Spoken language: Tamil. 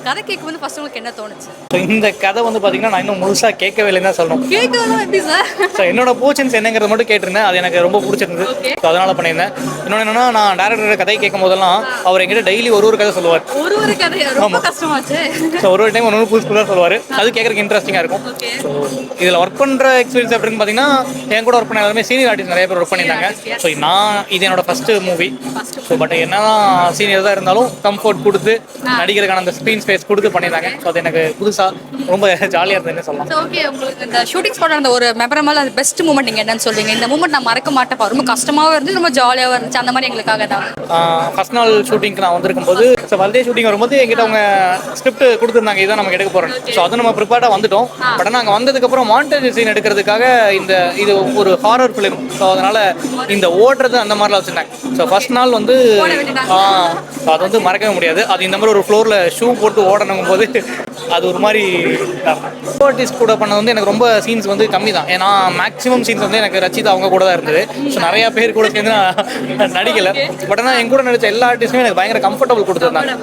கதை கேட்கும்போது ஃபர்ஸ்ட் உங்களுக்கு என்ன தோணுச்சு? ஸோ இந்த கதை வந்து பார்த்தீங்கன்னா நான் இன்னும் முழுசாக கேட்கவே இல்லைன்னு தான் சொல்லணும். கேட்கலாம் எப்படி சார்? ஸோ என்னோட போர்ஷன்ஸ் என்னங்கிறத மட்டும் கேட்டிருந்தேன். அது எனக்கு ரொம்ப பிடிச்சிருந்தது. ஸோ அதனால் பண்ணியிருந்தேன். இன்னொன்று என்னன்னா, நான் டேரக்டரோட கதை கேட்கும் போதெல்லாம் அவர் எங்கிட்ட டெய்லி ஒரு கதை சொல்லுவார். ஒரு கதை ரொம்ப கஷ்டமாச்சு. ஸோ ஒரு டைம் ஒன்று புதுசு புதுசாக சொல்லுவார். அது கேட்கறதுக்கு இன்ட்ரெஸ்டிங்காக இருக்கும். ஸோ இதில் ஒர்க் பண்ணுற எக்ஸ்பீரியன்ஸ் அப்படின்னு பார்த்தீங்கன்னா, என் கூட ஒர்க் பண்ண எல்லாருமே சீனியர் ஆர்டிஸ்ட் நிறைய பேர் ஒர்க் பண்ணியிருந்தாங்க. ஸோ இது என்னோட ஃபஸ்ட்டு மூவி. ஸோ பட் என்னதான் சீனியர் தான் இருந்தாலும் கம்ஃபர்ட் கொடுத்து நடிக்கிறதுக்கான அந்த ஸ்க்ரீன் ஸ்பேஸ் கொடுத்து பண்ணியிருந்தாங்க. ஸோ அது எனக்கு புதுசாக ரொம்ப ஜாலியாக இருந்ததுன்னு சொல்லலாம். ஓகே, உங்களுக்கு இந்த ஷூட்டிங் ஸ்பாட் அந்த ஒரு மெமரபிள் அது பெஸ்ட் மூமெண்ட் நீங்கள் என்னன்னு சொல்வீங்க? இந்த மூமெண்ட் நான் மறக்க மாட்டேப்பா, ரொம்ப கஷ்டமாகவும் இருந்துச்சு, ரொம்ப ஜாலியாகவும் இருந்துச்சு, அந்த மாதிரி எங்களுக்காக தான். ஃபர்ஸ்ட் நாள் ஷூட்டிங்க்கு நான் வந்திருக்கும் போது, ஸோ ஃபர்ஸ்ட் டே ஷூட்டிங் வரும்போது எங்கிட்ட அவங்க ஸ்கிரிப்ட் கொடுத்துருந்தாங்க, இதான் நமக்கு எடுக்க போகிறோம். ஸோ அதை நம்ம ப்ரிப்பேர்டாக வந்துட்டோம். பட் நாங்கள் வந்ததுக்கப்புறம் மாண்டேஜ் சீன் எடுக்கிறதுக்காக இது ஒரு ஹாரர் ஃபிலிம். ஸோ அதனால் இந்த ஓடுறது அந்த மாதிரிலாம் வச்சுருந்தாங்க. ஸோ ஃபர்ஸ்ட் நாள் வந்து அது வந்து மறக்கவே முடியாது. அது இந்த மாதிரி ஒரு ஃப்ளோரில் ஷூ போட்டு ஓடணும் போது அது ஒரு மாதிரி ஆர்டிஸ்ட் கூட பண்ணது வந்து எனக்கு ரொம்ப சீன்ஸ் வந்து கம்மி தான். ஏன்னா மேக்ஸிமம் சீன்ஸ் வந்து எனக்கு ரச்சிதா அவங்க கூட தான் இருந்தது. ஸோ நிறையா பேர் கூட சேர்ந்து நான் நடிக்கலை. பட் ஆனால் என் கூட நடித்த எல்லா ஆர்டிஸ்ட்டுமே எனக்கு பயங்கர கம்ஃபர்டபுள் கொடுத்துருந்தாங்க.